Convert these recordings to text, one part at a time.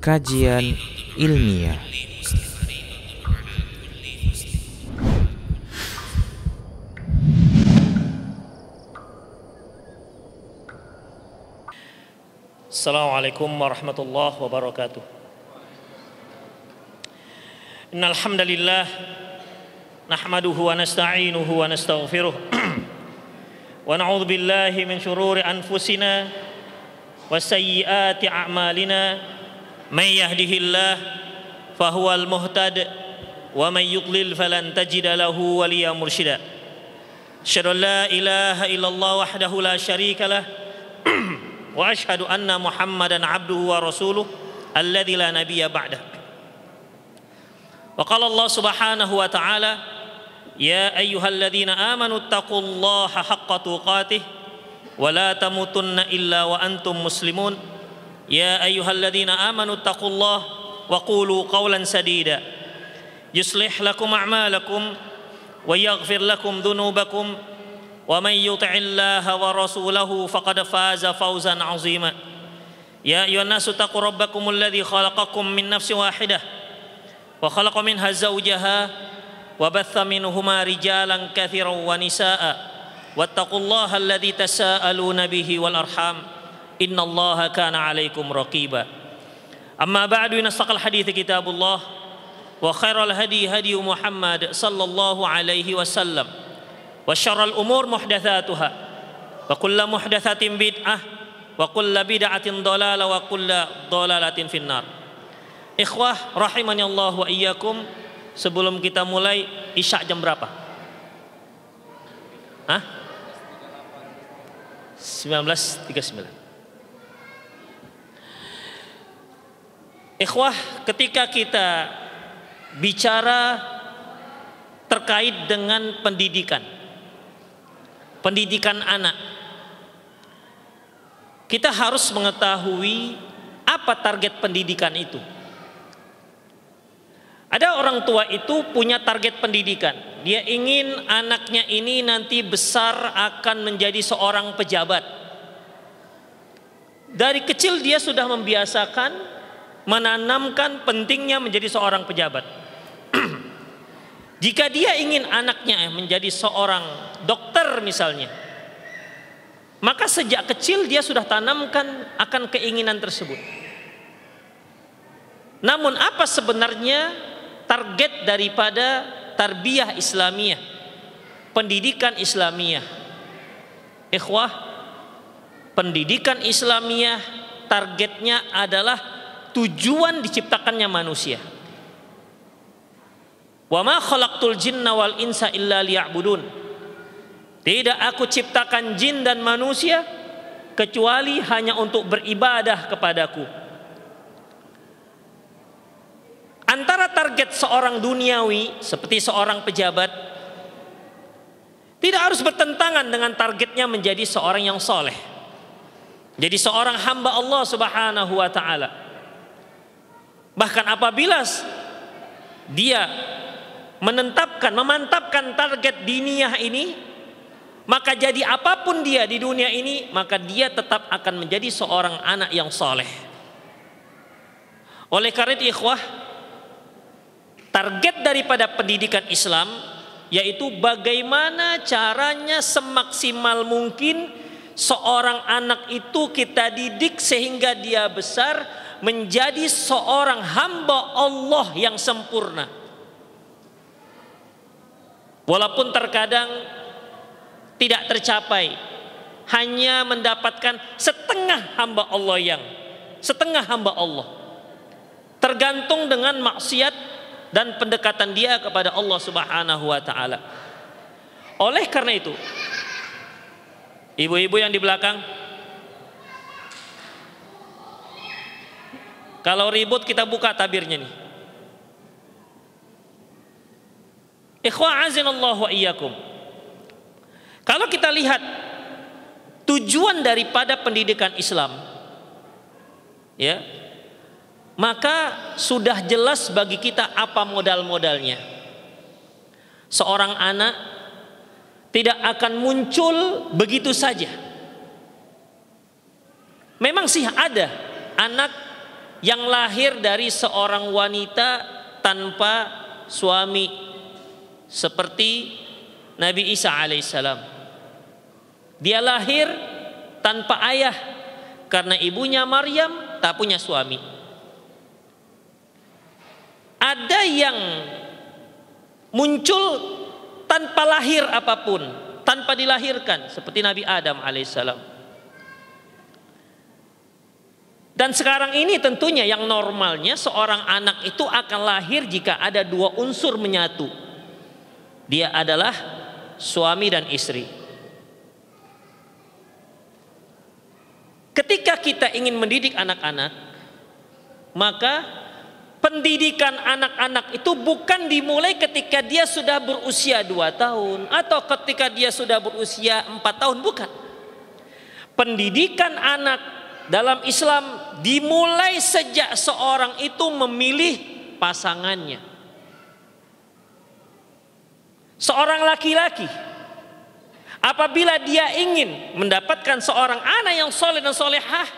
kajian ilmiah. Assalamualaikum warahmatullahi wabarakatuh. Innal hamdalillah nahmaduhu wa nasta'inuhu wa nastaghfiruh wa na'udzu billahi min shururi anfusina wa sayyiati a'malina may yahdihillah fahuwal muhtad wa may yudlil falan tajida lahu waliya mursyida. Asyhadu an la ilaha illallah wahdahu la syarika lah wa asyhadu anna Muhammadan abduhu wa rasuluh alladzi la nabiyya ba'dah. Wa qala Allah subhanahu wa ta'ala ya ayyuhalladzina amanu taqullaha haqqa tuqatih wa la tamutunna illa wa antum muslimun. Ya ayyuhalladzina amanu taqullaha wa qulu qawlan sadida yuslih lakum a'malakum wa yaghfir lakum dhunubakum wa man yuti'illaha wa rasulahu faqad faza fawzan 'azima. Ya ayyuhan nasu taqu rabbakumul ladzi khalaqakum min nafsin wahidah wa khalaqa minha zawjaha wa batha minhuma rijalan katsiran wa nisaa'a wattaqullaha alladzi tasaaluna bihi wal arham innallaha kana 'alaikum raqiba. Amma ba'du, inastaqal hadithi kitabullah wa khairal hadi hadi Muhammad sallallahu alaihi wasallam wa syarrul umur muhdatsatuha wa kullu muhdatsatin bid'ah wa kullu bid'atin dhalalah wa kullu dhalalatin finnar. Ikhwah rahimani Allah wa iyyakum, sebelum kita mulai, isya jam berapa? 19.39. Ikhwah, ketika kita bicara terkait dengan pendidikan anak, kita harus mengetahui apa target pendidikan itu. Ada orang tua itu punya target pendidikan. Dia ingin anaknya ini nanti besar akan menjadi seorang pejabat. Dari kecil dia sudah membiasakan, menanamkan pentingnya menjadi seorang pejabat. Jika dia ingin anaknya menjadi seorang dokter misalnya, maka sejak kecil dia sudah tanamkan akan keinginan tersebut. Namun apa sebenarnya target daripada tarbiyah Islamiyah, pendidikan Islamiyah? Ikhwah, pendidikan Islamiyah targetnya adalah tujuan diciptakannya manusia. Wa ma khalaqtul jinna wal insa illa liya'budun. Tidak aku ciptakan jin dan manusia kecuali hanya untuk beribadah kepadaku. Antara target seorang duniawi seperti seorang pejabat tidak harus bertentangan dengan targetnya menjadi seorang yang soleh, jadi seorang hamba Allah subhanahu wa ta'ala. Bahkan apabila dia memantapkan target diniyah ini, maka jadi apapun dia di dunia ini, maka dia tetap akan menjadi seorang anak yang soleh. Oleh karena itu ikhwah, target daripada pendidikan Islam yaitu bagaimana caranya semaksimal mungkin seorang anak itu kita didik sehingga dia besar menjadi seorang hamba Allah yang sempurna. Walaupun terkadang tidak tercapai, hanya mendapatkan setengah hamba Allah, tergantung dengan maksiat dan pendekatan dia kepada Allah subhanahu wa ta'ala. Oleh karena itu, ibu-ibu yang di belakang, kalau ribut kita buka tabirnya nih. Ikhwah azinallahu wa iyyakum, kalau kita lihat tujuan daripada pendidikan Islam, ya, maka sudah jelas bagi kita apa modal-modalnya. Seorang anak tidak akan muncul begitu saja. Memang sih ada anak yang lahir dari seorang wanita tanpa suami, seperti Nabi Isa alaihissalam. Dia lahir tanpa ayah karena ibunya Maryam tak punya suami. Ada yang muncul tanpa lahir apapun, tanpa dilahirkan, seperti Nabi Adam alaihissalam. Dan sekarang ini tentunya yang normalnya seorang anak itu akan lahir jika ada dua unsur menyatu. Dia adalah suami dan istri. Ketika kita ingin mendidik anak-anak, maka pendidikan anak-anak itu bukan dimulai ketika dia sudah berusia 2 tahun atau ketika dia sudah berusia 4 tahun, bukan. Pendidikan anak dalam Islam dimulai sejak seorang itu memilih pasangannya. Seorang laki-laki apabila dia ingin mendapatkan seorang anak yang soleh dan solehah,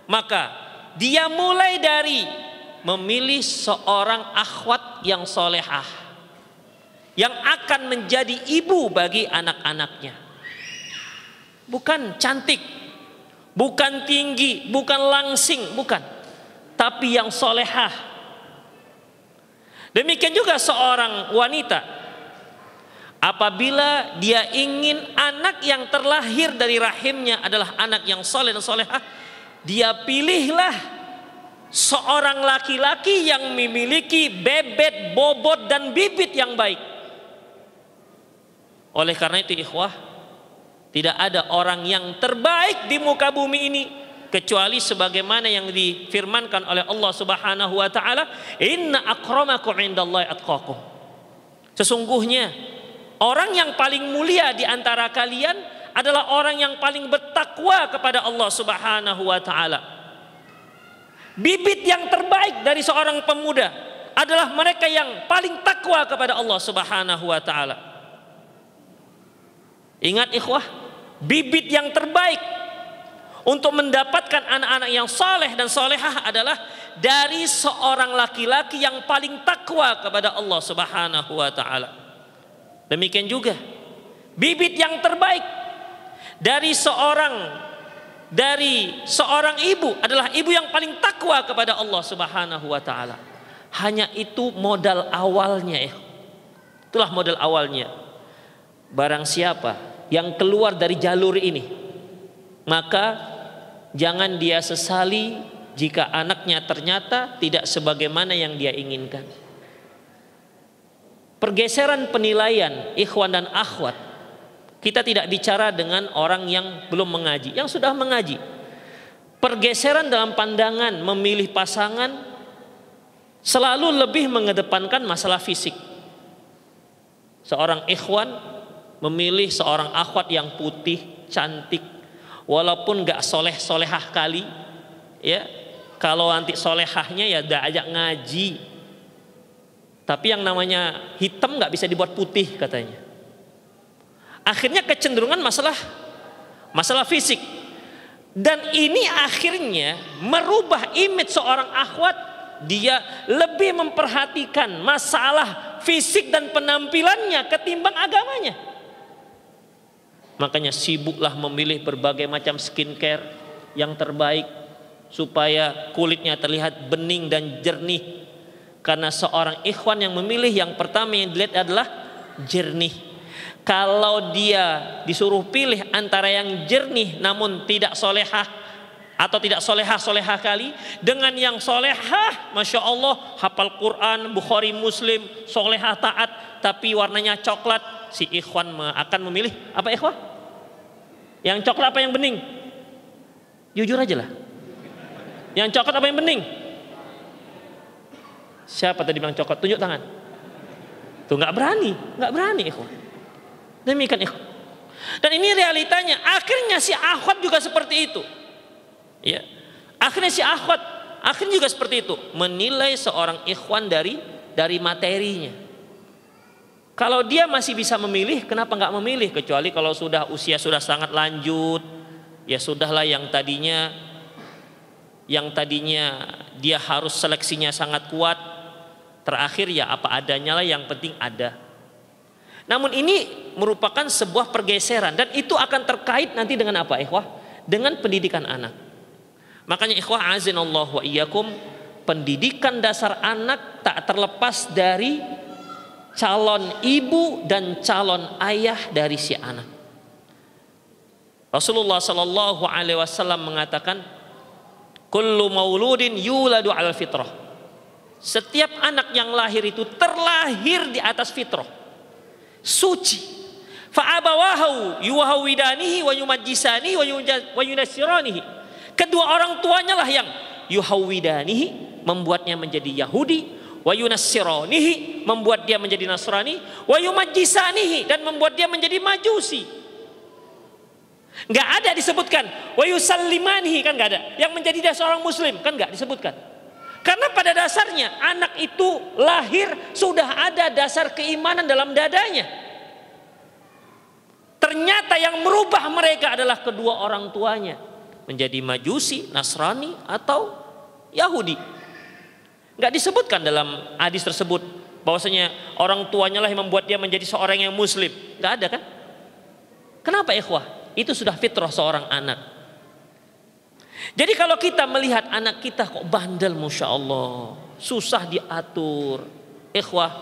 maka dia mulai dari memilih seorang akhwat yang solehah yang akan menjadi ibu bagi anak-anaknya. Bukan cantik, bukan tinggi, bukan langsing, bukan, tapi yang solehah. Demikian juga seorang wanita, apabila dia ingin anak yang terlahir dari rahimnya adalah anak yang soleh dan solehah, dia pilihlah seorang laki-laki yang memiliki bebet, bobot dan bibit yang baik. Oleh karena itu ikhwah, tidak ada orang yang terbaik di muka bumi ini kecuali sebagaimana yang difirmankan oleh Allah Subhanahu wa taala, inna akramakum indallahi atqakum. Sesungguhnya orang yang paling mulia di antara kalian adalah orang yang paling bertakwa kepada Allah Subhanahu wa taala. Bibit yang terbaik dari seorang pemuda adalah mereka yang paling takwa kepada Allah Subhanahu wa taala. Ingat ikhwah, bibit yang terbaik untuk mendapatkan anak-anak yang saleh dan solehah adalah dari seorang laki-laki yang paling takwa kepada Allah Subhanahu wa taala. Demikian juga bibit yang terbaik dari seorang ibu adalah ibu yang paling takwa kepada Allah Subhanahu wa taala. Hanya itu modal awalnya. Itulah modal awalnya. Barang siapa yang keluar dari jalur ini, maka jangan dia sesali jika anaknya ternyata tidak sebagaimana yang dia inginkan. Pergeseran penilaian ikhwan dan akhwat, kita tidak bicara dengan orang yang belum mengaji, yang sudah mengaji. Pergeseran dalam pandangan memilih pasangan selalu lebih mengedepankan masalah fisik. Seorang ikhwan memilih seorang akhwat yang putih, cantik, walaupun gak soleh-solehah kali, ya. Kalau nanti solehahnya ya udah ajak ngaji. Tapi yang namanya hitam gak bisa dibuat putih katanya. Akhirnya kecenderungan masalah fisik. Dan ini akhirnya merubah image seorang akhwat. Dia lebih memperhatikan masalah fisik dan penampilannya ketimbang agamanya. Makanya sibuklah memilih berbagai macam skincare yang terbaik supaya kulitnya terlihat bening dan jernih. Karena seorang ikhwan yang memilih, yang pertama yang dilihat adalah jernih. Kalau dia disuruh pilih antara yang jernih namun tidak solehah atau tidak solehah kali dengan yang solehah, masya Allah, hafal Quran, Bukhari, Muslim, solehah, taat, tapi warnanya coklat, si ikhwan akan memilih apa ikhwan? Yang coklat apa yang bening? Jujur aja lah. Yang coklat apa yang bening? Siapa tadi bilang coklat? Tunjuk tangan. Tuh nggak berani ikhwan. Demikian ikhwan. Dan ini realitanya. Akhirnya si akhwat juga seperti itu. Ya. Akhirnya si akhwat akhirnya juga seperti itu, menilai seorang ikhwan dari materinya. Kalau dia masih bisa memilih, kenapa nggak memilih? Kecuali kalau sudah usia sudah sangat lanjut, ya sudahlah yang tadinya dia harus seleksinya sangat kuat. Terakhir ya apa adanya lah, yang penting ada. Namun ini merupakan sebuah pergeseran, dan itu akan terkait nanti dengan apa ikhwah? Dengan pendidikan anak. Makanya ikhwah azinallahu wa iyyakum, pendidikan dasar anak tak terlepas dari calon ibu dan calon ayah dari si anak. Rasulullah sallallahu alaihi wasallam mengatakan, kullu mauludin yuladu al fitrah. Setiap anak yang lahir itu terlahir di atas fitrah, suci. Fa abawahu yuhawidanihi wa yumajjisanihi wa yunassiranihi. Kedua orang tuanya lah yang yuhawidanihi, membuatnya menjadi Yahudi, wa yunassiranihi, membuat dia menjadi Nasrani, wa yumajjisanihi, dan membuat dia menjadi Majusi. Enggak ada disebutkan wa yusallimanihi, kan enggak ada. Yang menjadi dia seorang muslim, kan enggak disebutkan. Karena pada dasarnya anak itu lahir sudah ada dasar keimanan dalam dadanya. Ternyata yang merubah mereka adalah kedua orang tuanya, menjadi Majusi, Nasrani, atau Yahudi. Enggak disebutkan dalam hadis tersebut bahwasanya orang tuanya lah yang membuat dia menjadi seorang yang muslim. Enggak ada kan? Kenapa ikhwah? Itu sudah fitrah seorang anak. Jadi kalau kita melihat anak kita kok bandel, Masya Allah, susah diatur, ikhwah,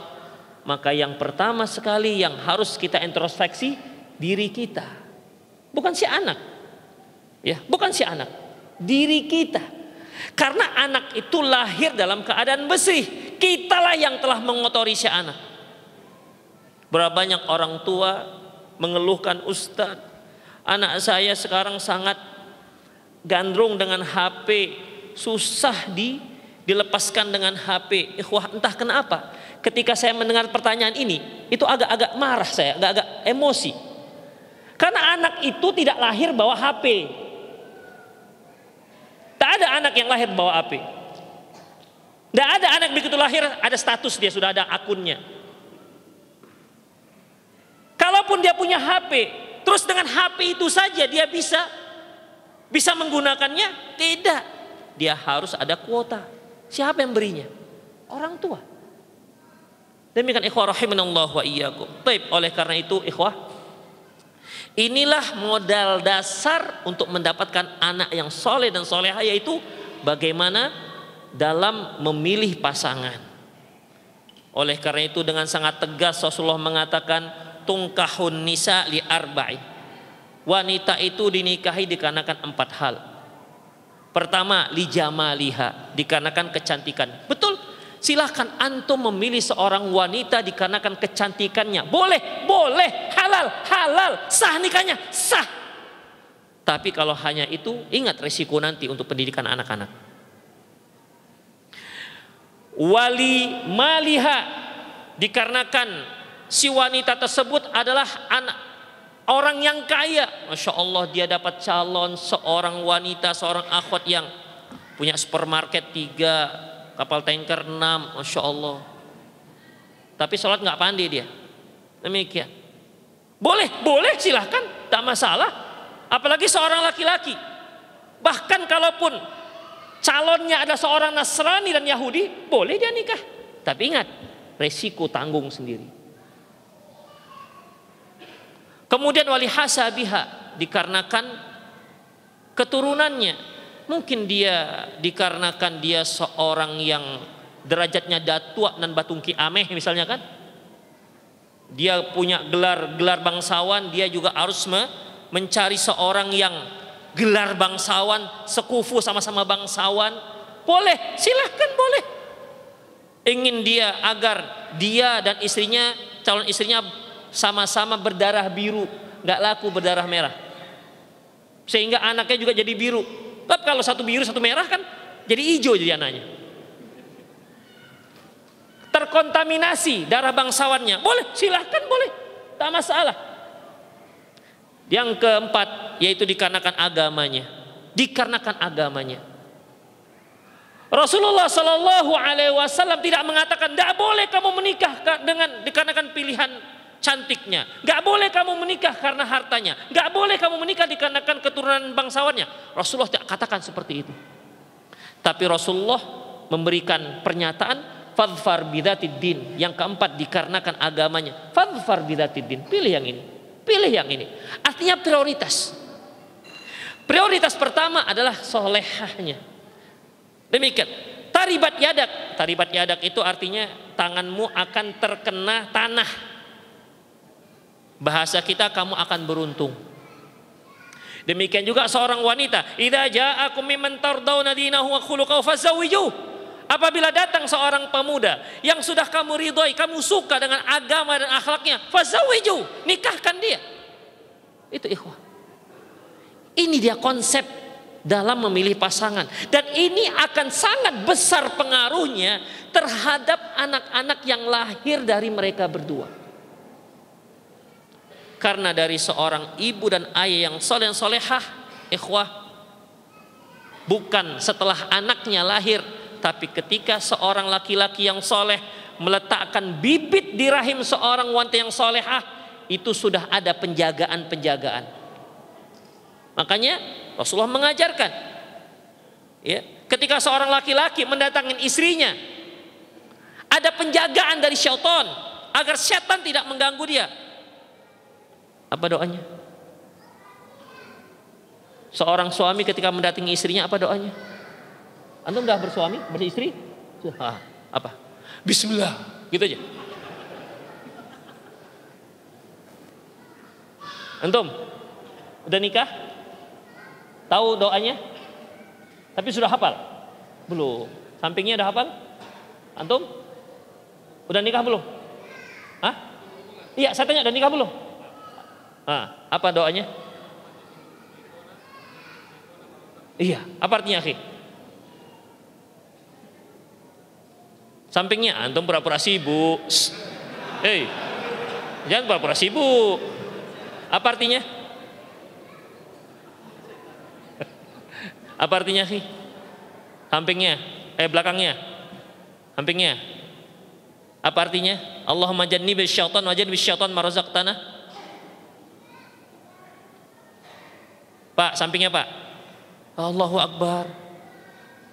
maka yang pertama sekali yang harus kita introspeksi diri kita. Bukan si anak. Ya, bukan si anak. Diri kita. Karena anak itu lahir dalam keadaan bersih. Kitalah yang telah mengotori si anak. Berapa banyak orang tua mengeluhkan, Ustadz, anak saya sekarang sangat gandrung dengan HP, susah dilepaskan dengan HP. Ikhwah, entah kenapa ketika saya mendengar pertanyaan ini, itu agak-agak marah saya, agak-agak emosi. Karena anak itu tidak lahir bawa HP. Tak ada anak yang lahir bawa HP. Tak ada anak begitu lahir ada status, dia sudah ada akunnya. Kalaupun dia punya HP, terus dengan HP itu saja dia bisa menggunakannya? Tidak. Dia harus ada kuota. Siapa yang berinya? Orang tua. Demikian ikhwah rahimanallah wa iyyakum. Baik, oleh karena itu ikhwah, inilah modal dasar untuk mendapatkan anak yang soleh dan solehah, yaitu bagaimana dalam memilih pasangan. Oleh karena itu dengan sangat tegas Rasulullah mengatakan, tungkahun nisa li arba'in. Wanita itu dinikahi dikarenakan 4 hal. Pertama, li jamaliha, dikarenakan kecantikan. Betul, silahkan antum memilih seorang wanita dikarenakan kecantikannya. Boleh, boleh, halal, sah nikahnya, sah. Tapi kalau hanya itu, ingat resiko nanti untuk pendidikan anak-anak. Wali maliha, dikarenakan si wanita tersebut adalah anak orang yang kaya. Masya Allah, dia dapat calon seorang wanita, seorang akhwat yang punya supermarket 3, kapal tanker 6, Masya Allah. Tapi sholat nggak pandai dia. Demikian. Boleh silahkan, tak masalah. Apalagi seorang laki-laki. Bahkan kalaupun calonnya ada seorang Nasrani dan Yahudi, boleh dia nikah. Tapi ingat, resiko tanggung sendiri. Kemudian wali hasabiha, dikarenakan keturunannya. Mungkin dia dikarenakan dia seorang yang derajatnya datua dan batungki ameh misalnya kan. Dia punya gelar bangsawan, dia juga harus mencari seorang yang gelar bangsawan, sekufu sama-sama bangsawan. Boleh, silahkan boleh. Ingin dia agar dia dan istrinya, calon istrinya sama-sama berdarah biru, nggak laku berdarah merah, sehingga anaknya juga jadi biru. Tapi kalau satu biru satu merah kan jadi hijau jadi anaknya. Terkontaminasi darah bangsawannya, boleh, silahkan boleh, tak masalah. Yang keempat yaitu dikarenakan agamanya, Rasulullah Shallallahu Alaihi Wasallam tidak mengatakan tidak boleh kamu menikah dengan dikarenakan pilihan cantiknya, nggak boleh kamu menikah karena hartanya, nggak boleh kamu menikah dikarenakan keturunan bangsawannya. Rasulullah tidak katakan seperti itu. Tapi Rasulullah memberikan pernyataan fadfar bidzatid din. Yang keempat, dikarenakan agamanya. Fadfar bidzatid din. Pilih yang ini. Pilih yang ini. Artinya prioritas. Prioritas pertama adalah solehahnya. Demikian. Taribat yadak. Taribat yadak itu artinya tanganmu akan terkena tanah. Bahasa kita, kamu akan beruntung. Demikian juga seorang wanita, idza ja'akum mimman tardawna dinahu wa khuluquhu fazawwijuh. Apabila datang seorang pemuda yang sudah kamu ridhoi, kamu suka dengan agama dan akhlaknya, fazawwijuh, nikahkan dia. Itu ikhwah. Ini dia konsep dalam memilih pasangan, dan ini akan sangat besar pengaruhnya terhadap anak-anak yang lahir dari mereka berdua. Karena dari seorang ibu dan ayah yang soleh solehah, ikhwah, bukan setelah anaknya lahir, tapi ketika seorang laki-laki yang soleh meletakkan bibit di rahim seorang wanita yang solehah, itu sudah ada penjagaan-penjagaan. Makanya Rasulullah mengajarkan, ya, ketika seorang laki-laki mendatangin istrinya, ada penjagaan dari syaitan agar syaitan tidak mengganggu dia. Apa doanya? Seorang suami ketika mendatangi istrinya, apa doanya? Antum udah bersuami, beristri? Apa? Bismillah, gitu aja. Antum udah nikah? Tahu doanya? Tapi sudah hafal? Belum. Sampingnya udah hafal? Antum? Udah nikah belum? Hah? Iya, saya tanya, udah nikah belum? Apa doanya? Iya, apa artinya, akhi? Sampingnya, antum pura-pura sibuk. Hei, jangan pura-pura sibuk. Apa artinya? Apa artinya, akhi? Sampingnya, belakangnya. Sampingnya. Apa artinya? Allahumma jannibish syaitan wa jannibish syaitan ma razaqtana. Pak, sampingnya Pak. Allahu Akbar.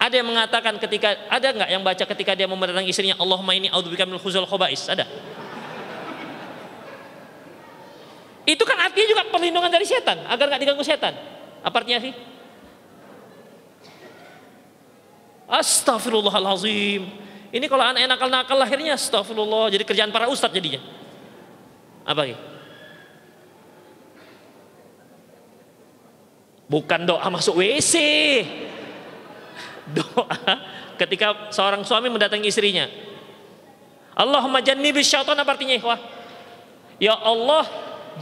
Ada yang mengatakan ketika, ada nggak yang baca ketika dia mendatangi istrinya, Allahumma inni a'udzubika minal khuzul khaba'is? Ada? Itu kan artinya juga perlindungan dari setan, agar nggak diganggu setan. Apa artinya sih? Astaghfirullahalazim. Ini kalau anak nakal-nakal lahirnya, astagfirullah, jadi kerjaan para ustadz jadinya. Apa sih? Bukan doa masuk WC. Doa ketika seorang suami mendatangi istrinya. Allahumma jannibish syaitan, apa artinya, ikhwah? Ya Allah,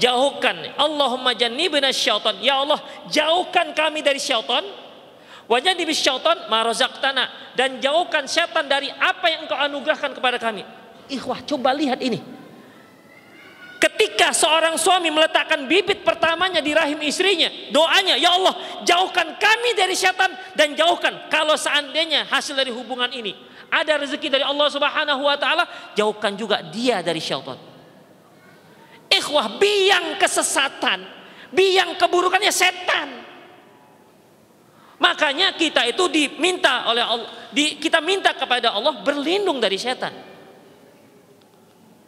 jauhkan. Allahumma jannibna syaitan. Ya Allah, jauhkan kami dari syaitan. Wa jannibish syaitan ma razaqtana, dan jauhkan syaitan dari apa yang Engkau anugerahkan kepada kami. Ikhwah, coba lihat ini. Ketika seorang suami meletakkan bibit pertamanya di rahim istrinya, doanya, ya Allah, jauhkan kami dari syaitan, dan jauhkan kalau seandainya hasil dari hubungan ini ada rezeki dari Allah Subhanahu wa taala, jauhkan juga dia dari syaitan. Ikhwah, biang kesesatan, biang keburukannya setan. Makanya kita itu diminta oleh Allah, kita minta kepada Allah berlindung dari syaitan.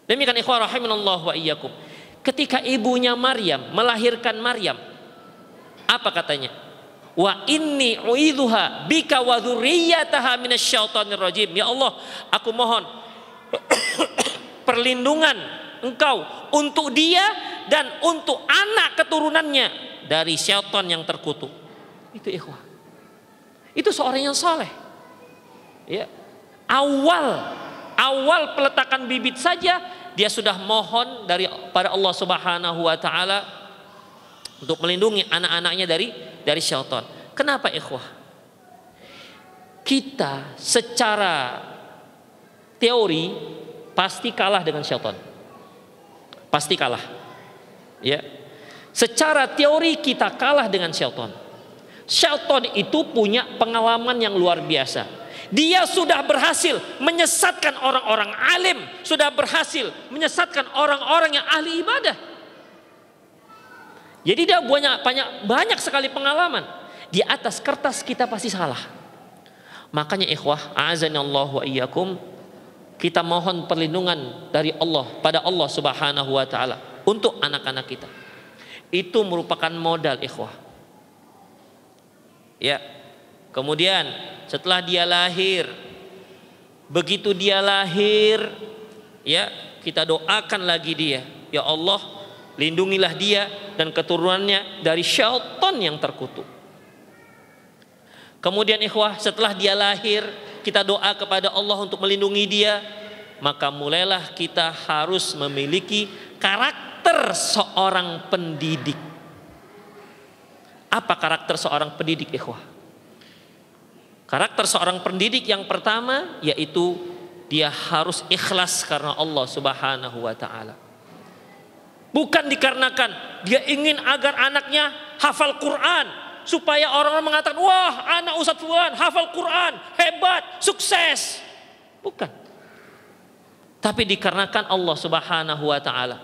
Demikian ikhwah rahimanallah wa iyyakum. Ketika ibunya Maryam melahirkan Maryam, apa katanya? Wa inni uidzuha bika wa dzurriyyataha minasyaitonir rajim. Ya Allah, aku mohon perlindungan Engkau untuk dia dan untuk anak keturunannya dari syaitan yang terkutuk. Itu ikhwah. Itu seorang yang saleh. Ya. Awal peletakan bibit saja dia sudah mohon pada Allah Subhanahu wa taala untuk melindungi anak-anaknya dari syaitan. Kenapa, ikhwah? Kita secara teori pasti kalah dengan syaitan. Pasti kalah. Ya. Secara teori kita kalah dengan syaitan. Syaitan itu punya pengalaman yang luar biasa. Dia sudah berhasil menyesatkan orang-orang alim, sudah berhasil menyesatkan orang-orang yang ahli ibadah. Jadi dia banyak sekali pengalaman. Di atas kertas kita pasti salah. Makanya ikhwah, a'azanallahu wa iyyakum, kita mohon perlindungan dari Allah pada Allah Subhanahu wa taala untuk anak-anak kita. Itu merupakan modal ikhwah. Ya. Kemudian setelah dia lahir, begitu dia lahir, ya, kita doakan lagi dia, ya Allah, lindungilah dia dan keturunannya dari syaitan yang terkutuk. Kemudian ikhwah, setelah dia lahir, kita doa kepada Allah untuk melindungi dia, maka mulailah kita harus memiliki karakter seorang pendidik. Apa karakter seorang pendidik ikhwah? Karakter seorang pendidik yang pertama yaitu dia harus ikhlas karena Allah Subhanahu wa taala. Bukan dikarenakan dia ingin agar anaknya hafal Quran supaya orang-orang mengatakan, wah, anak Ustadz Fulan hafal Quran, hebat, sukses. Bukan. Tapi dikarenakan Allah Subhanahu wa taala.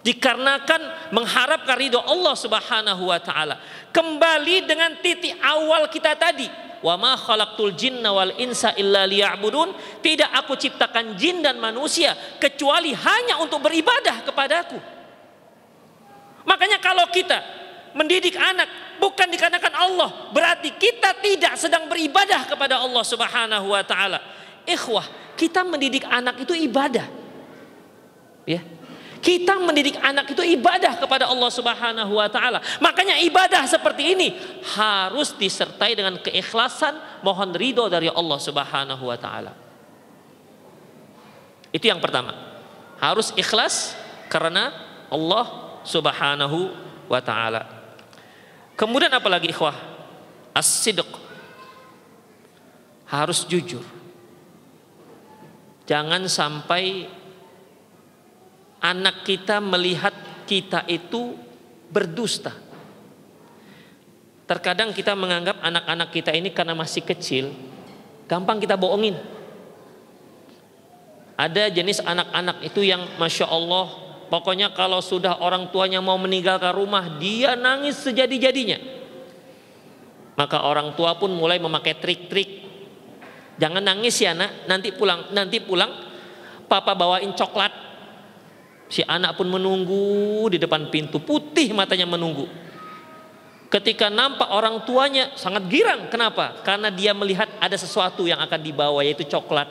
Dikarenakan mengharapkan ridho Allah Subhanahu wa taala. Kembali dengan titik awal kita tadi. Wa ma khalaqtul jinna wal insa illa liya'budun. Tidak aku ciptakan jin dan manusia kecuali hanya untuk beribadah kepadaku. Makanya kalau kita mendidik anak bukan dikarenakan Allah, berarti kita tidak sedang beribadah kepada Allah Subhanahu wa taala. Ikhwah, kita mendidik anak itu ibadah. Ya. Kita mendidik anak itu ibadah kepada Allah Subhanahu wa taala. Makanya ibadah seperti ini harus disertai dengan keikhlasan, mohon ridho dari Allah Subhanahu wa taala. Itu yang pertama. Harus ikhlas karena Allah Subhanahu wa taala. Kemudian apa lagi ikhwah? As-sidq. Harus jujur. Jangan sampai anak kita melihat kita itu berdusta. Terkadang kita menganggap anak-anak kita ini karena masih kecil, gampang kita bohongin. Ada jenis anak-anak itu yang Masya Allah, pokoknya kalau sudah orang tuanya mau meninggalkan rumah, dia nangis sejadi-jadinya. Maka orang tua pun mulai memakai trik-trik. Jangan nangis ya nak, nanti pulang papa bawain coklat. Si anak pun menunggu di depan pintu, putih matanya menunggu. Ketika nampak orang tuanya sangat girang. Kenapa? Karena dia melihat ada sesuatu yang akan dibawa, yaitu coklat.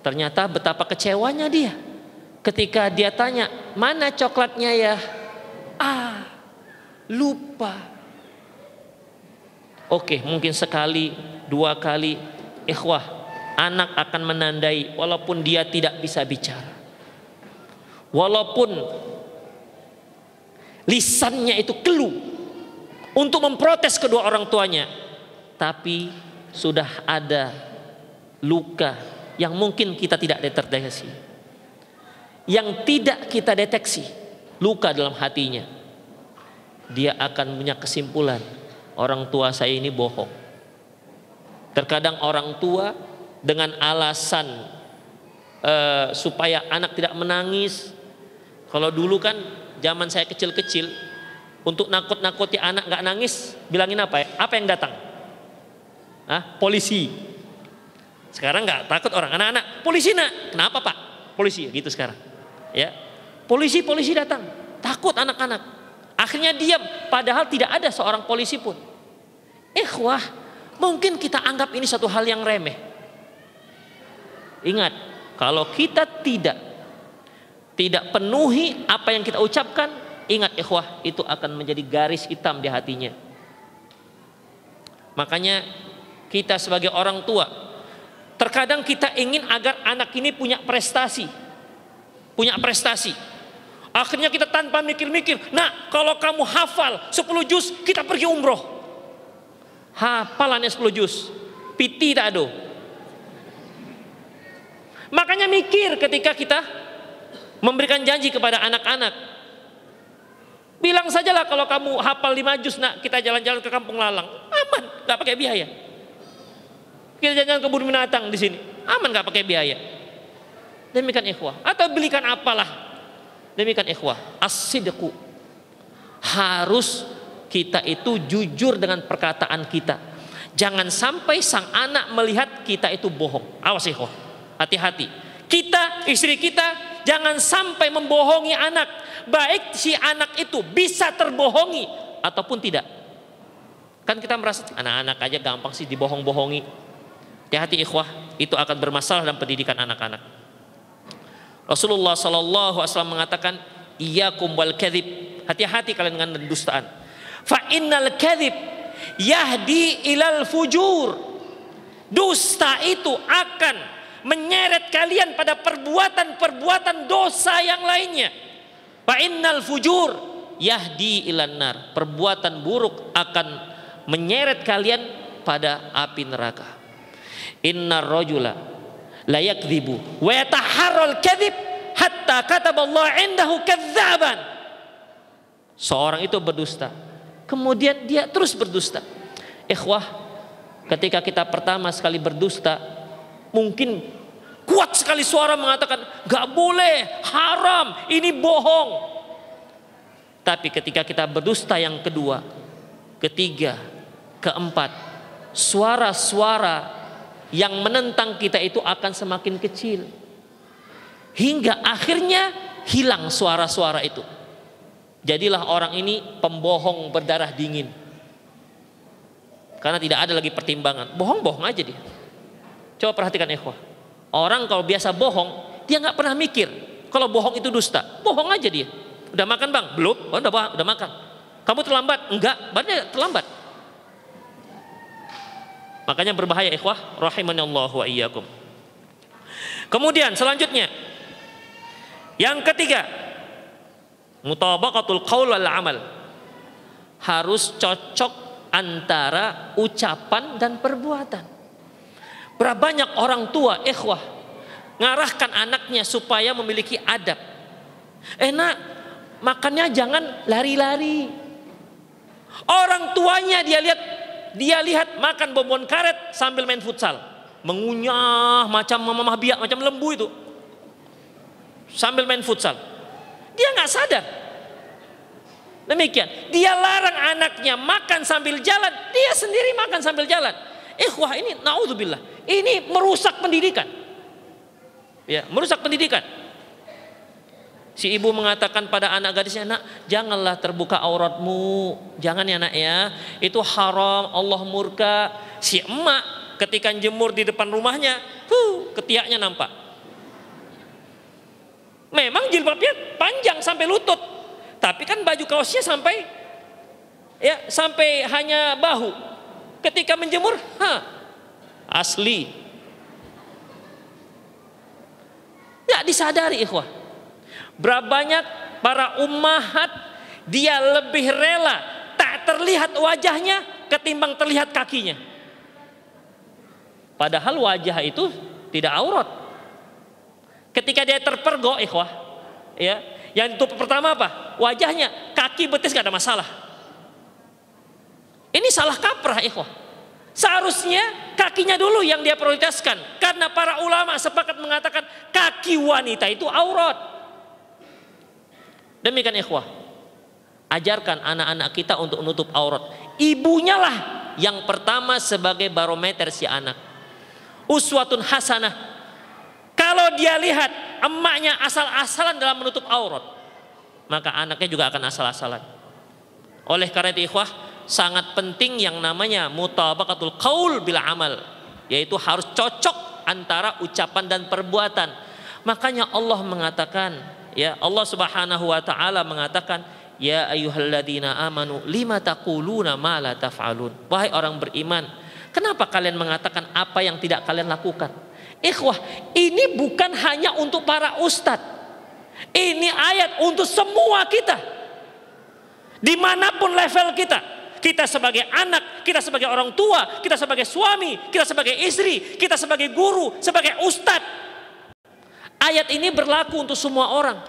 Ternyata betapa kecewanya dia. Ketika dia tanya, mana coklatnya ya? Lupa. Oke, mungkin sekali, 2 kali. Ikhwah, anak akan menandai walaupun dia tidak bisa bicara. Walaupun lisannya itu keluh untuk memprotes kedua orang tuanya, tapi sudah ada luka yang mungkin kita tidak deteksi. Yang tidak kita deteksi, luka dalam hatinya. Dia akan punya kesimpulan, orang tua saya ini bohong. Terkadang orang tua dengan alasan supaya anak tidak menangis. Kalau dulu kan zaman saya kecil-kecil, untuk nakut-nakuti anak nggak nangis, bilangin apa ya? Apa yang datang? Polisi. Sekarang nggak takut orang, anak-anak polisi nak. Kenapa pak? Polisi gitu sekarang. Ya, polisi datang, takut anak-anak. Akhirnya diam, padahal tidak ada seorang polisi pun. Ikhwah, mungkin kita anggap ini satu hal yang remeh. Ingat, kalau kita tidak penuhi apa yang kita ucapkan, ingat ikhwah, itu akan menjadi garis hitam di hatinya. Makanya kita sebagai orang tua, terkadang kita ingin agar anak ini punya prestasi. Akhirnya kita tanpa mikir-mikir, nah kalau kamu hafal 10 juz, kita pergi umroh. Hafalannya 10 juz, piti tak ada. Makanya mikir ketika kita memberikan janji kepada anak-anak. Bilang sajalah kalau kamu hafal 5 juz nak, kita jalan-jalan ke Kampung Lalang. Aman, gak pakai biaya. Kita jalan-jalan ke kebun binatang di sini. Aman, gak pakai biaya. Demikian ikhwah. Atau belikan apalah. Demikian ikhwah. As-sidqu. Harus kita itu jujur dengan perkataan kita. Jangan sampai sang anak melihat kita itu bohong. Awas ikhwah, hati-hati. Kita, istri kita, jangan sampai membohongi anak. Baik si anak itu bisa terbohongi ataupun tidak. Kan kita merasa anak-anak aja gampang sih dibohong-bohongi. Hati-hati ikhwah, itu akan bermasalah dalam pendidikan anak-anak. Rasulullah SAW mengatakan, iyyakum wal kadhib. Hati-hati kalian dengan pendustaan. Fa innal kadhib yahdi ilal fujur. Dusta itu akan menyeret kalian pada perbuatan-perbuatan dosa yang lainnya. Fa innal fujur yahdi ilan nar. Perbuatan buruk akan menyeret kalian pada api neraka. Innar rajula la yakdzibu wa yataharral kadzib hatta kataballahu indahu kadzaban. Seorang itu berdusta, kemudian dia terus berdusta. Ikhwah, ketika kita pertama sekali berdusta, mungkin kuat sekali suara mengatakan gak boleh, haram, ini bohong. Tapi ketika kita berdusta yang kedua, ketiga, keempat, suara-suara yang menentang kita itu akan semakin kecil, hingga akhirnya hilang suara-suara itu. Jadilah orang ini pembohong berdarah dingin, karena tidak ada lagi pertimbangan. Bohong-bohong aja dia. Coba perhatikan ikhwah, orang kalau biasa bohong, dia nggak pernah mikir kalau bohong itu dusta. Bohong aja dia. Udah makan bang? Belum. Oh, udah makan. Kamu terlambat? Enggak, badannya terlambat. Makanya berbahaya ikhwah, rahimanallahu wa iyyakum. Kemudian selanjutnya, yang ketiga, mutabaqatul qaul wal amal. Harus cocok antara ucapan dan perbuatan. Berapa banyak orang tua ikhwah ngarahkan anaknya supaya memiliki adab. Nak, makannya jangan lari-lari. Orang tuanya dia lihat makan bonbon karet sambil main futsal, mengunyah macam mamah biak, macam lembu itu, sambil main futsal. Dia nggak sadar. Demikian, dia larang anaknya makan sambil jalan, dia sendiri makan sambil jalan. Ikhwah, ini naudzubillah, ini merusak pendidikan. Ya, merusak pendidikan. Si ibu mengatakan pada anak gadisnya, nak, janganlah terbuka auratmu, jangan ya nak ya, itu haram, Allah murka. Si emak ketika jemur di depan rumahnya, ketiaknya nampak. Memang jilbabnya panjang sampai lutut, tapi kan baju kaosnya sampai hanya bahu. Ketika menjemur, asli. Tidak disadari ikhwah. Berapa banyak para ummahat dia lebih rela tak terlihat wajahnya ketimbang terlihat kakinya. Padahal wajah itu tidak aurat. Ketika dia terpergok ikhwah, ya, yang itu pertama apa? Wajahnya, kaki betis gak ada masalah. Ini salah kaprah ikhwah. Seharusnya kakinya dulu yang dia prioritaskan, karena para ulama sepakat mengatakan kaki wanita itu aurat. Demikian ikhwah, ajarkan anak-anak kita untuk menutup aurat. Ibunya lah yang pertama sebagai barometer si anak. Uswatun hasanah. Kalau dia lihat emaknya asal-asalan dalam menutup aurat, maka anaknya juga akan asal-asalan. Oleh karena itu ikhwah, sangat penting yang namanya mutabaqatul qaul bil amal, yaitu harus cocok antara ucapan dan perbuatan. Makanya Allah mengatakan, ya, Allah Subhanahu wa taala mengatakan, ya ayyuhalladzina amanu lima taquluna ma la taf'alun. Wahai orang beriman, kenapa kalian mengatakan apa yang tidak kalian lakukan? Ikhwah, ini bukan hanya untuk para ustadz. Ini ayat untuk semua kita. Dimanapun level kita. Kita sebagai anak, kita sebagai orang tua, kita sebagai suami, kita sebagai istri, kita sebagai guru, sebagai ustadz. Ayat ini berlaku untuk semua orang.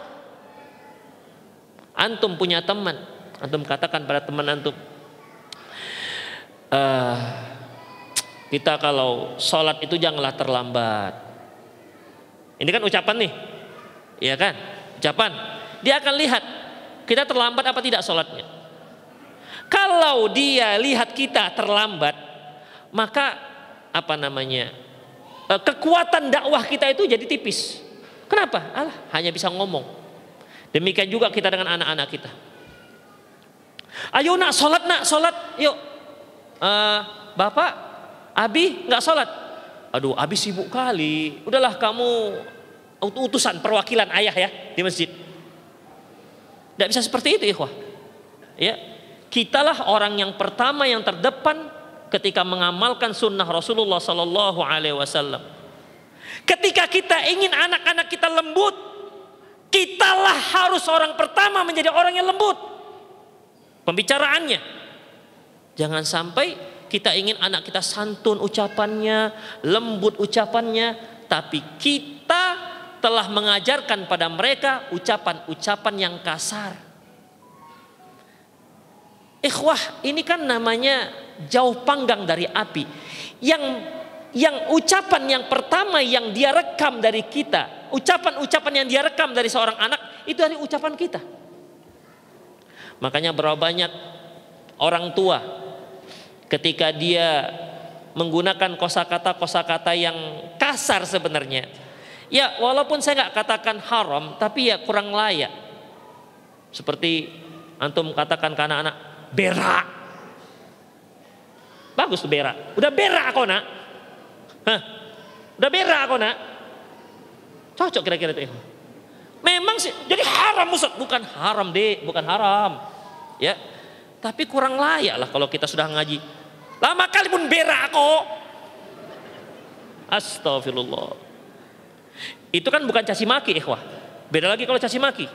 Antum punya teman, antum katakan pada teman antum, kita kalau sholat itu janganlah terlambat. Ini kan ucapan nih, ya kan? Ucapan. Dia akan lihat kita terlambat apa tidak sholatnya. Kalau dia lihat kita terlambat, maka kekuatan dakwah kita itu jadi tipis. Kenapa? Hanya bisa ngomong. Demikian juga kita dengan anak-anak kita. Ayo nak, sholat yuk. Bapak, Abi nggak sholat. Aduh, Abi sibuk kali. Udahlah, kamu utusan perwakilan ayah ya di masjid. Tidak bisa seperti itu, ikhwah. Ya, kitalah orang yang pertama yang terdepan ketika mengamalkan sunnah Rasulullah Sallallahu Alaihi Wasallam. Ketika kita ingin anak-anak kita lembut, kitalah harus orang pertama menjadi orang yang lembut pembicaraannya. Jangan sampai kita ingin anak kita santun ucapannya, lembut ucapannya, tapi kita telah mengajarkan pada mereka ucapan-ucapan yang kasar. Ikhwah, ini kan namanya jauh panggang dari api. Yang ucapan yang pertama yang dia rekam dari kita, ucapan-ucapan yang dia rekam dari seorang anak, itu dari ucapan kita. Makanya berapa banyak orang tua ketika dia menggunakan kosakata yang kasar sebenarnya, ya walaupun saya nggak katakan haram, tapi ya kurang layak. Seperti antum katakan ke anak-anak, berak. Bagus tuh berak. Udah berak kau nak. Udah berak kau nak. Cocok kira-kira itu. Memang sih jadi haram Ustaz. Bukan haram dek, bukan haram. Ya, tapi kurang layak lah kalau kita sudah ngaji. Lama kali pun berak kok. Astagfirullah. Itu kan bukan caci maki, ikhwah. Beda lagi kalau caci maki.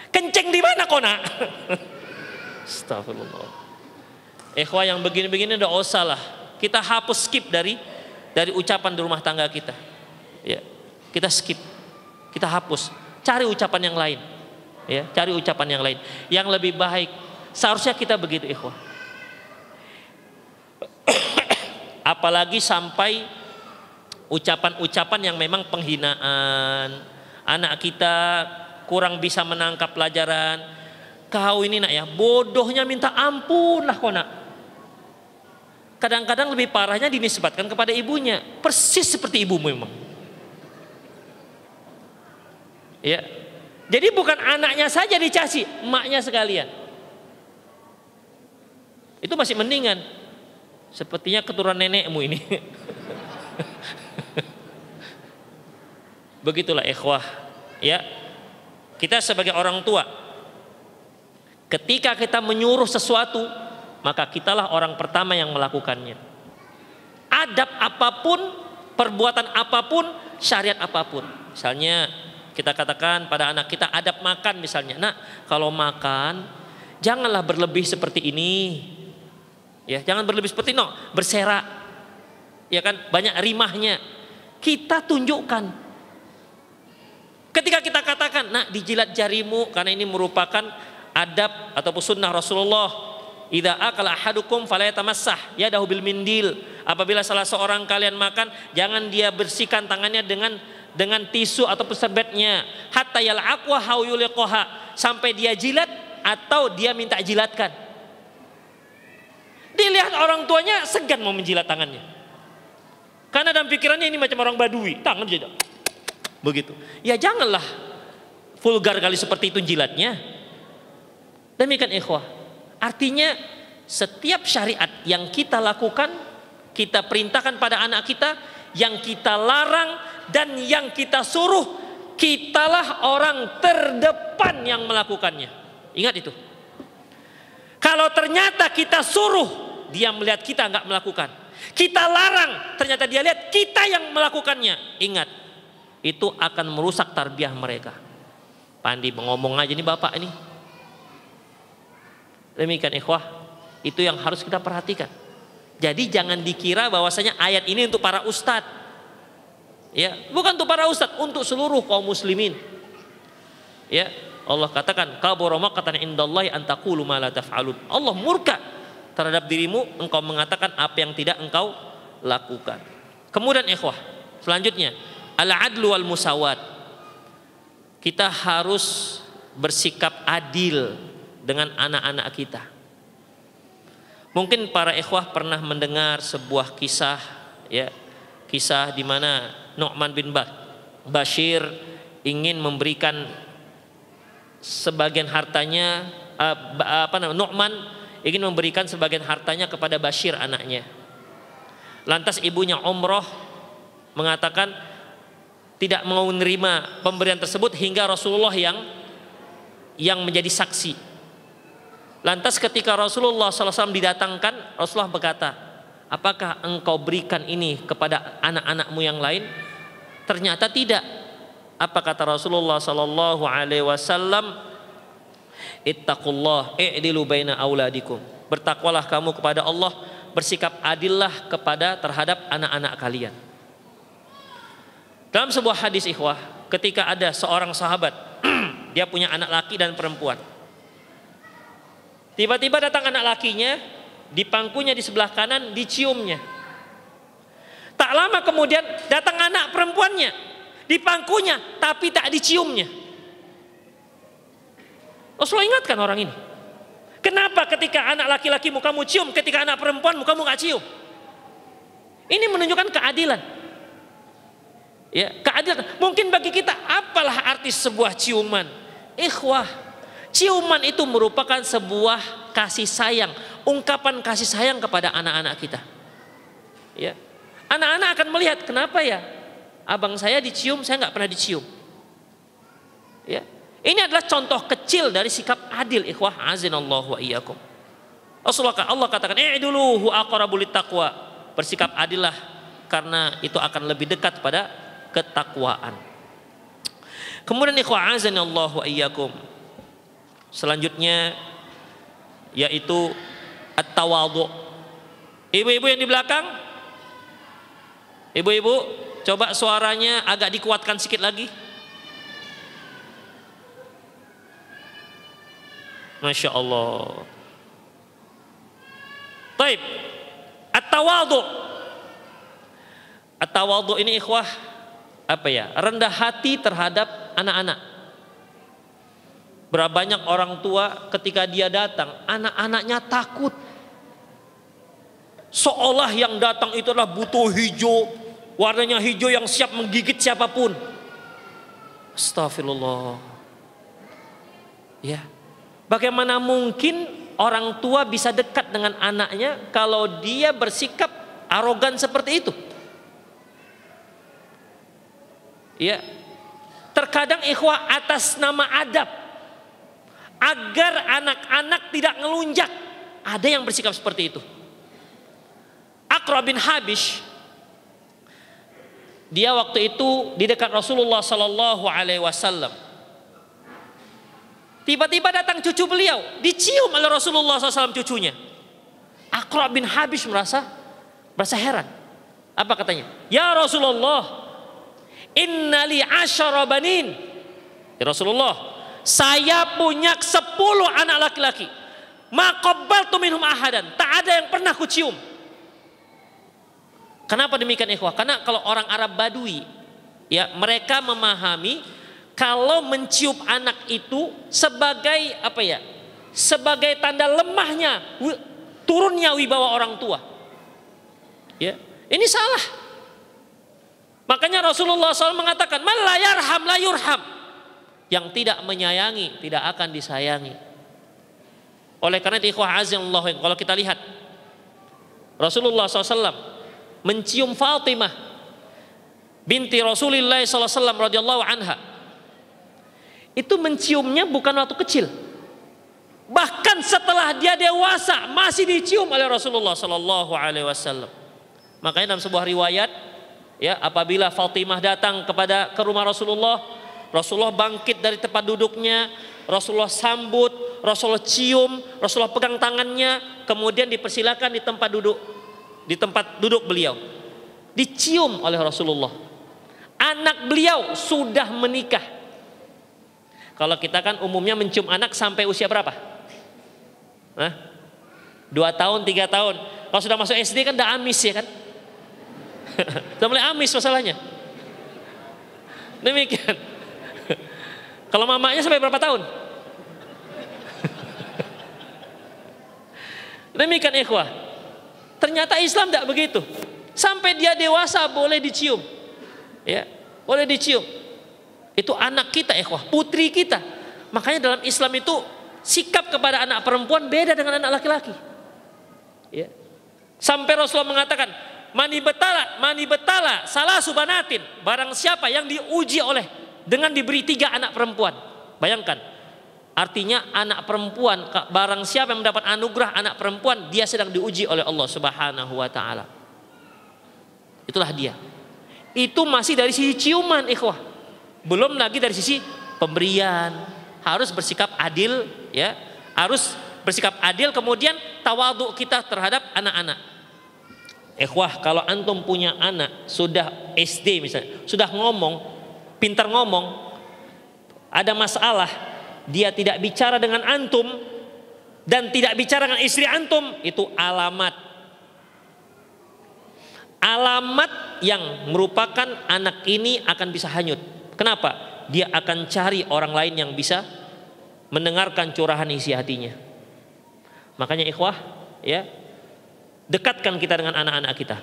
Kenceng di mana kok nak? Astagfirullah. Ikhwah yang begini-begini udah usah lah. Kita hapus, skip dari ucapan di rumah tangga kita. Ya, kita skip. Kita hapus. Cari ucapan yang lain. Ya, cari ucapan yang lain yang lebih baik. Seharusnya kita begitu, ikhwah. Apalagi sampai ucapan-ucapan yang memang penghinaan. Anak kita kurang bisa menangkap pelajaran. Kau ini nak ya, bodohnya minta ampun lah kau nak. Kadang-kadang lebih parahnya dinisbatkan kepada ibunya. Persis seperti ibumu memang. Ya. Jadi bukan anaknya saja dicaci, emaknya sekalian. Itu masih mendingan. Sepertinya keturunan nenekmu ini. Begitulah ikhwah. Ya. Kita sebagai orang tua, ketika kita menyuruh sesuatu, maka kitalah orang pertama yang melakukannya. Adab apapun, perbuatan apapun, syariat apapun. Misalnya kita katakan pada anak kita adab makan misalnya. Nak, kalau makan janganlah berlebih seperti ini. Ya, jangan berlebih seperti ini, berserak. Ya kan, banyak rimahnya. Kita tunjukkan. Ketika kita katakan, nak dijilat jarimu, karena ini merupakan adab ataupun sunnah Rasulullah. Idza akala ahadukum fala yatamassah yadahu bil mindil. Apabila salah seorang kalian makan, jangan dia bersihkan tangannya dengan tisu atau serbetnya, hatta yal'aqwa haw yuliqaha, sampai dia jilat atau dia minta jilatkan. Dilihat orang tuanya segan mau menjilat tangannya, karena dalam pikirannya ini macam orang Badui, tangan saja begitu. Ya janganlah vulgar kali seperti itu jilatnya. Demikian ikhwah. Artinya setiap syariat yang kita lakukan, kita perintahkan pada anak kita, yang kita larang dan yang kita suruh, kitalah orang terdepan yang melakukannya. Ingat itu. Kalau ternyata kita suruh, dia melihat kita nggak melakukan. Kita larang, ternyata dia lihat kita yang melakukannya. Ingat, itu akan merusak tarbiyah mereka. Pandi ngomong aja nih bapak ini. Demikian ikhwah, itu yang harus kita perhatikan. Jadi jangan dikira bahwasanya ayat ini untuk para ustadz. Ya, bukan untuk para ustadz, untuk seluruh kaum muslimin. Ya, Allah katakan, kabura maqatan indallahi an taqulu ma la taf'alun. Allah murka terhadap dirimu, engkau mengatakan apa yang tidak engkau lakukan. Kemudian ikhwah, selanjutnya al-adlu wal musawat. Kita harus bersikap adil dengan anak-anak kita. Mungkin para ikhwah pernah mendengar sebuah kisah, ya, kisah di mana Nu'man bin Bashir ingin memberikan sebagian hartanya, Nu'man ingin memberikan sebagian hartanya kepada Bashir anaknya. Lantas ibunya umroh mengatakan tidak mau menerima pemberian tersebut hingga Rasulullah yang menjadi saksi. Lantas ketika Rasulullah SAW didatangkan, Rasulullah berkata, apakah engkau berikan ini kepada anak-anakmu yang lain? Ternyata tidak. Apa kata Rasulullah SAW? Ittaqullah i'dilu baina auladikum. Bertakwalah kamu kepada Allah, bersikap adillah terhadap anak-anak kalian. Dalam sebuah hadis ikhwah, ketika ada seorang sahabat, dia punya anak laki dan perempuan. Tiba-tiba datang anak lakinya, di pangkunya di sebelah kanan diciumnya. Tak lama kemudian datang anak perempuannya, di pangkunya tapi tak diciumnya. Rasulullah ingatkan orang ini. Kenapa ketika anak laki-lakimu kamu cium, ketika anak perempuanmu kamu gak cium? Ini menunjukkan keadilan. Ya, keadilan. Mungkin bagi kita apalah arti sebuah ciuman? Ikhwah, ciuman itu merupakan sebuah kasih sayang, ungkapan kasih sayang kepada anak-anak kita. Ya, anak-anak akan melihat, kenapa ya abang saya dicium, saya nggak pernah dicium. Ya, ini adalah contoh kecil dari sikap adil ikhwah azinallahu wa iyyakum. Allah katakan, i'dulu huwa aqrabu littaqwa. Bersikap adillah karena itu akan lebih dekat pada ketakwaan. Kemudian ikhwah azinallahu wa iyyakum, selanjutnya yaitu at-tawadhu. Ibu-ibu yang di belakang, ibu-ibu coba suaranya agak dikuatkan sedikit lagi. Masya Allah. Baik, at-tawadhu. At-tawadhu ini ikhwah apa ya? Rendah hati terhadap anak-anak. Berapa banyak orang tua ketika dia datang, anak-anaknya takut. Seolah yang datang itu adalah buto hijau, warnanya hijau yang siap menggigit siapapun. Astagfirullah. Ya, bagaimana mungkin orang tua bisa dekat dengan anaknya kalau dia bersikap arogan seperti itu? Ya, terkadang ikhwah atas nama adab, agar anak-anak tidak ngelunjak, ada yang bersikap seperti itu. Aqra bin Habish, dia waktu itu di dekat Rasulullah Sallallahu Alaihi Wasallam. Tiba-tiba datang cucu beliau, dicium oleh Rasulullah SAW cucunya. Aqra bin Habish merasa heran. Apa katanya? Ya Rasulullah, innali asyara banin. Ya Rasulullah, saya punya 10 anak laki-laki. Ma qabbaltu minhum ahadan. Tak ada yang pernah kucium. Kenapa demikian ikhwah? Karena kalau orang Arab Badui, ya, mereka memahami kalau mencium anak itu sebagai apa ya? Sebagai tanda lemahnya, turunnya wibawa orang tua. Ya, ini salah. Makanya Rasulullah SAW mengatakan, "Man la yarham la yurham." Yang tidak menyayangi tidak akan disayangi. Oleh karena itu ikhwah azanillah, kalau kita lihat Rasulullah SAW mencium Fatimah binti Rasulullah SAW radhiyallahu anha. Itu menciumnya bukan waktu kecil, bahkan setelah dia dewasa masih dicium oleh Rasulullah Sallallahu Alaihi Wasallam. Makanya dalam sebuah riwayat, ya, apabila Fatimah datang ke rumah Rasulullah, Rasulullah bangkit dari tempat duduknya, Rasulullah sambut, Rasulullah cium, Rasulullah pegang tangannya, kemudian dipersilakan di tempat duduk beliau, dicium oleh Rasulullah. Anak beliau sudah menikah. Kalau kita kan umumnya mencium anak sampai usia berapa? 2 tahun, 3 tahun. Kalau sudah masuk SD kan udah amis ya kan? Sudah mulai amis masalahnya. Demikian. Kalau mamanya sampai berapa tahun? Demikian ikhwah. Ternyata Islam tidak begitu. Sampai dia dewasa boleh dicium. Ya, boleh dicium. Itu anak kita ikhwah, putri kita. Makanya dalam Islam itu sikap kepada anak perempuan beda dengan anak laki-laki. Ya. Sampai Rasulullah mengatakan, mani betala salah subanatin. Barang siapa yang diuji oleh dengan diberi 3 anak perempuan. Bayangkan. Artinya anak perempuan, barang siapa yang mendapat anugerah anak perempuan, dia sedang diuji oleh Allah Subhanahu wa taala. Itulah dia. Itu masih dari sisi ciuman ikhwah. Belum lagi dari sisi pemberian. Harus bersikap adil ya. Harus bersikap adil, kemudian tawadhu kita terhadap anak-anak. Ikhwah, kalau antum punya anak sudah SD misalnya, sudah ngomong, pintar ngomong, ada masalah, dia tidak bicara dengan antum dan tidak bicara dengan istri antum, itu alamat yang merupakan anak ini akan bisa hanyut. Kenapa? Dia akan cari orang lain yang bisa mendengarkan curahan isi hatinya. Makanya ikhwah, ya, dekatkan kita dengan anak-anak kita,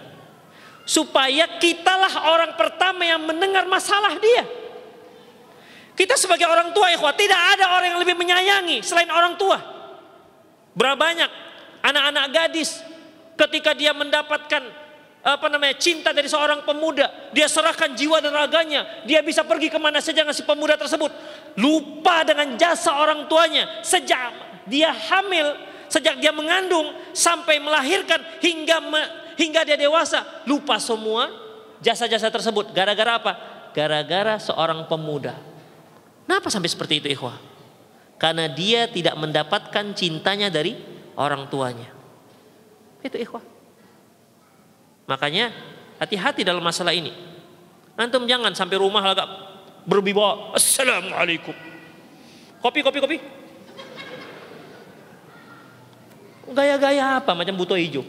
supaya kitalah orang pertama yang mendengar masalah dia. Kita sebagai orang tua ikhwah, tidak ada orang yang lebih menyayangi selain orang tua. Berapa banyak anak-anak gadis ketika dia mendapatkan cinta dari seorang pemuda, dia serahkan jiwa dan raganya, dia bisa pergi kemana saja dengan si pemuda tersebut, lupa dengan jasa orang tuanya. Sejak dia hamil, sejak dia mengandung sampai melahirkan hingga dia dewasa, lupa semua jasa-jasa tersebut. Gara-gara apa? Gara-gara seorang pemuda. Kenapa sampai seperti itu ikhwah? Karena dia tidak mendapatkan cintanya dari orang tuanya. Itu ikhwah. Makanya hati-hati dalam masalah ini. Antum jangan sampai rumah agak berwibawa, assalamualaikum, kopi. Gaya-gaya apa macam buto hijau.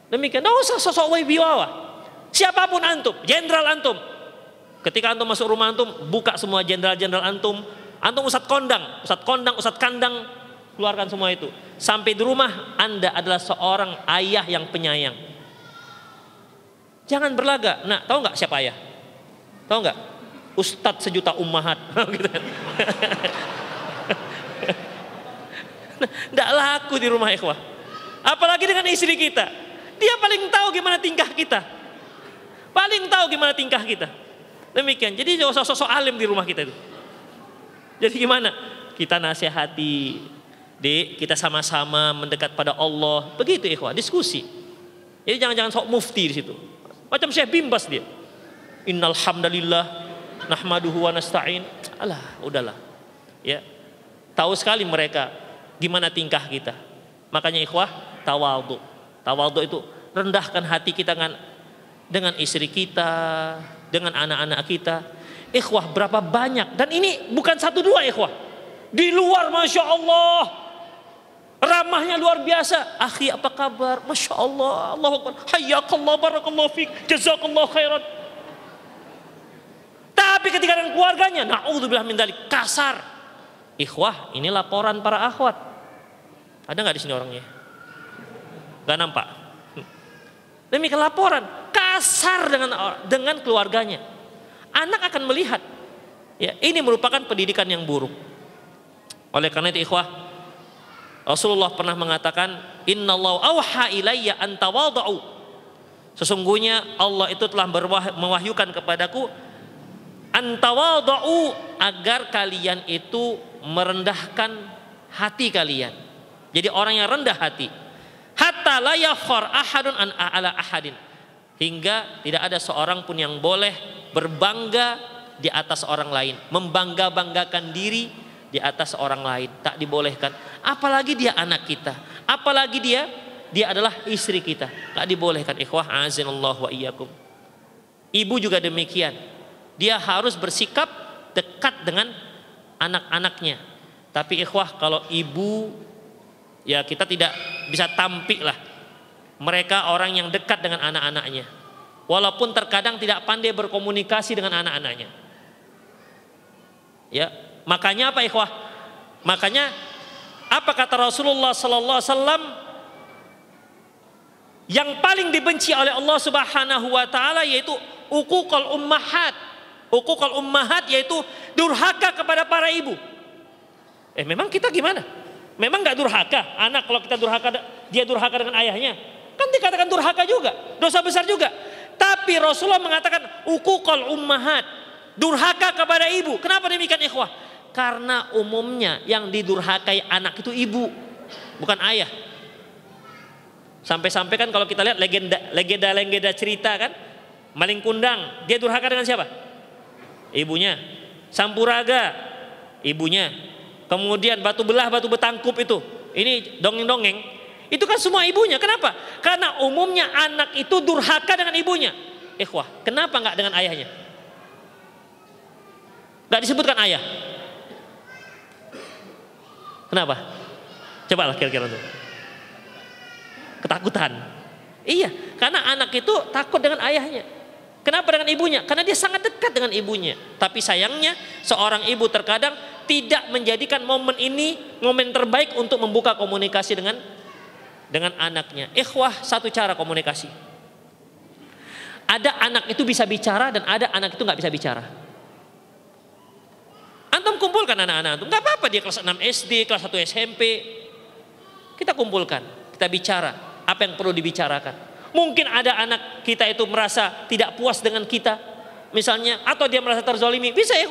Demikian, tidak usah sosok wibawa. Siapapun antum, jenderal antum, ketika antum masuk rumah antum, buka semua jenderal-jenderal antum ustadz kandang, keluarkan semua itu. Sampai di rumah Anda adalah seorang ayah yang penyayang. Jangan berlaga. Nah, tahu nggak siapa ayah? Tahu nggak? Ustadz sejuta ummahat. Nggak laku di rumah ikhwah. Apalagi dengan istri kita. Dia paling tahu gimana tingkah kita. Demikian. Jadi sosok alim di rumah kita itu. Jadi gimana? Kita nasihati, Dek, kita sama-sama mendekat pada Allah. Begitu ikhwah, diskusi. Jadi jangan sok mufti di situ. Macam Syekh Bimbas dia. Innal hamdalillah nahmaduhu wa nasta'in. Alah, udahlah. Ya. Tahu sekali mereka gimana tingkah kita. Makanya ikhwah, tawadhu. Tawadhu itu rendahkan hati kita dengan istri kita, dengan anak-anak kita. Ikhwah, berapa banyak, dan ini bukan 1-2 ikhwah. Di luar Masya Allah, ramahnya luar biasa. Akhi, apa kabar? Masya Allah, Allahu Akbar, hayyakallah, barakallahu fiik, jazakallahu khairan. Tapi ketika dengan keluarganya, na'udzubillah min dzalik, kasar. Ikhwah, ini laporan para akhwat. Ada nggak di sini orangnya? Nggak nampak. Demikian laporan, kasar dengan keluarganya. Anak akan melihat. Ya, ini merupakan pendidikan yang buruk. Oleh karena itu ikhwah, Rasulullah pernah mengatakan, Innallahu awha ilayya an tawadhu. Sesungguhnya Allah itu telah mewahyukan kepadaku an tawadhu, agar kalian itu merendahkan hati kalian. Jadi orang yang rendah hati. Hatta la yakhar ahadun an ala ahadin. Hingga tidak ada seorang pun yang boleh berbangga di atas orang lain, membangga-banggakan diri di atas orang lain, tak dibolehkan. Apalagi dia anak kita, apalagi dia adalah istri kita, tak dibolehkan. Ikhwah, azinallahu wa iyyakum. Ibu juga demikian, dia harus bersikap dekat dengan anak-anaknya. Tapi ikhwah, kalau ibu, ya kita tidak bisa tampik lah mereka orang yang dekat dengan anak-anaknya, walaupun terkadang tidak pandai berkomunikasi dengan anak-anaknya. Ya, makanya apa ikhwah? Makanya Apa kata Rasulullah sallallahu alaihi wasallam? Yang paling dibenci oleh Allah Subhanahu wa taala yaitu uququl ummahat. Uququl ummahat yaitu durhaka kepada para ibu. Memang kita gimana? Memang enggak durhaka? Anak kalau kita durhaka, dia durhaka dengan ayahnya, kan dikatakan durhaka juga, dosa besar juga. Tapi Rasulullah mengatakan uququl ummahat, durhaka kepada ibu. Kenapa demikian ikhwah? Karena umumnya yang didurhakai anak itu ibu, bukan ayah. Sampai-sampai kan kalau kita lihat legenda cerita kan, maling kundang, dia durhaka dengan siapa? Ibunya. Sampuraga, ibunya. Kemudian batu belah, batu betangkup itu, ini dongeng-dongeng, itu kan semua ibunya. Kenapa? Karena umumnya anak itu durhaka dengan ibunya. Ikhwah, kenapa nggak dengan ayahnya? Nggak disebutkan ayah. Kenapa? Coba lah kira-kira tuh. Ketakutan. Iya, karena anak itu takut dengan ayahnya. Kenapa dengan ibunya? Karena dia sangat dekat dengan ibunya. Tapi sayangnya seorang ibu terkadang tidak menjadikan momen ini momen terbaik untuk membuka komunikasi dengan anaknya. Ikhwah, satu cara komunikasi. Ada anak itu bisa bicara dan ada anak itu nggak bisa bicara. Antum kumpulkan anak-anak antum, nggak apa-apa dia kelas 6 SD, kelas 1 SMP. Kita kumpulkan, kita bicara apa yang perlu dibicarakan. Mungkin ada anak kita itu merasa tidak puas dengan kita, misalnya, atau dia merasa terzolimi, bisa ya,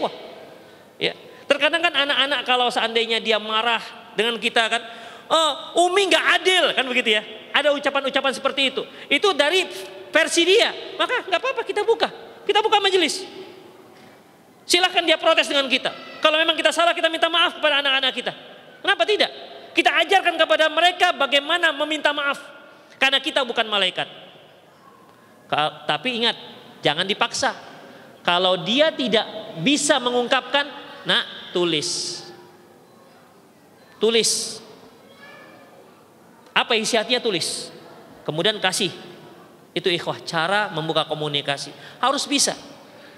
ya. Terkadang kan anak-anak kalau seandainya dia marah dengan kita kan, oh, Umi nggak adil kan begitu ya. Ada ucapan-ucapan seperti itu. Itu dari versi dia. Maka nggak apa-apa kita buka majelis. Silahkan dia protes dengan kita. Kalau memang kita salah, kita minta maaf kepada anak-anak kita. Kenapa tidak? Kita ajarkan kepada mereka bagaimana meminta maaf. Karena kita bukan malaikat. Tapi ingat, jangan dipaksa. Kalau dia tidak bisa mengungkapkan, nak, tulis. Tulis. Apa isi hatinya, tulis. Kemudian kasih. Itu ikhwah, cara membuka komunikasi. Harus bisa.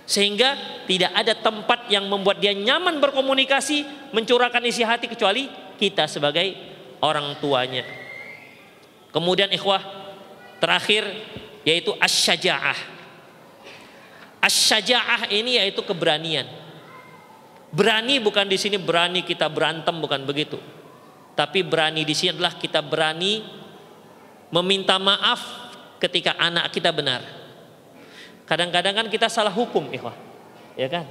Sehingga tidak ada tempat yang membuat dia nyaman berkomunikasi, mencurahkan isi hati kecuali kita sebagai orang tuanya. Kemudian ikhwah, terakhir yaitu asy-syaja'ah. Asy-syaja'ah ini yaitu keberanian. Berani bukan di sini berani kita berantem, bukan begitu. Tapi berani di sini adalah kita berani meminta maaf ketika anak kita benar. Kadang-kadang kan kita salah hukum, ikhwah. Ya kan?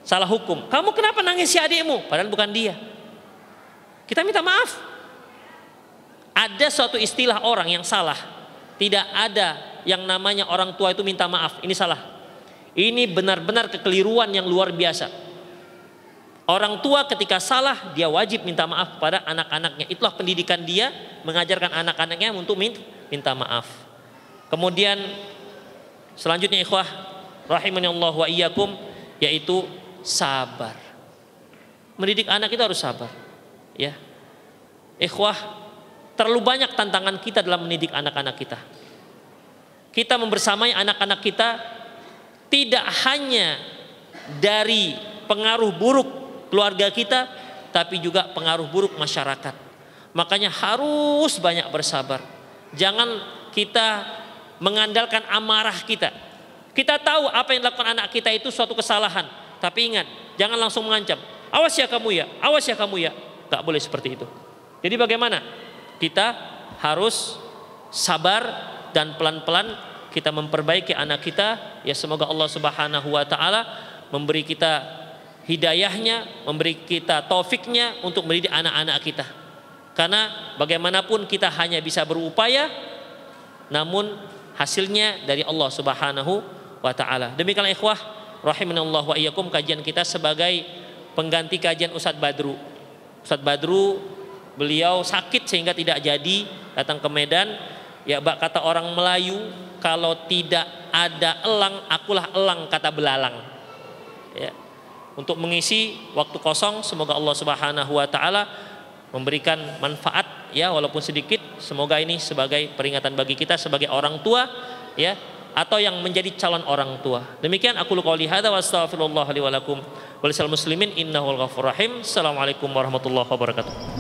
Salah hukum. Kamu kenapa nangis si adikmu? Padahal bukan dia. Kita minta maaf. Ada suatu istilah orang yang salah. Tidak ada yang namanya orang tua itu minta maaf. Ini salah. Ini benar-benar kekeliruan yang luar biasa. Orang tua ketika salah, dia wajib minta maaf kepada anak-anaknya. Itulah pendidikan dia, mengajarkan anak-anaknya untuk minta maaf. Kemudian selanjutnya ikhwah rahimani Allah wa iyyakum, yaitu sabar. Mendidik anak itu harus sabar. Ya. Ikhwah, terlalu banyak tantangan kita dalam mendidik anak-anak kita. Kita membersamai anak-anak kita tidak hanya dari pengaruh buruk keluarga kita, tapi juga pengaruh buruk masyarakat. Makanya harus banyak bersabar. Jangan kita mengandalkan amarah kita. Kita tahu apa yang dilakukan anak kita itu suatu kesalahan, tapi ingat, jangan langsung mengancam. Awas ya kamu ya, awas ya kamu ya. Gak boleh seperti itu. Jadi bagaimana? Kita harus sabar dan pelan-pelan kita memperbaiki anak kita. Ya semoga Allah Subhanahu wa taala memberi kita hidayahnya, memberi kita taufiknya untuk mendidik anak-anak kita. Karena bagaimanapun kita hanya bisa berupaya, namun hasilnya dari Allah Subhanahu wa taala. Demikianlah ikhwah rahimanallah wa iyyakum, kajian kita sebagai pengganti kajian Ustadz Badru. Ustadz Badru beliau sakit sehingga tidak jadi datang ke Medan. Ya kata orang Melayu, kalau tidak ada elang, akulah elang, kata belalang. Ya. Untuk mengisi waktu kosong, semoga Allah Subhanahu wa taala memberikan manfaat ya walaupun sedikit. Semoga ini sebagai peringatan bagi kita sebagai orang tua ya, atau yang menjadi calon orang tua. Demikian aku qouli hadza wa astaghfirullah li wa lakum wa lisal muslimin innahu al-ghafurur rahim. Assalamualaikum warahmatullahi wabarakatuh.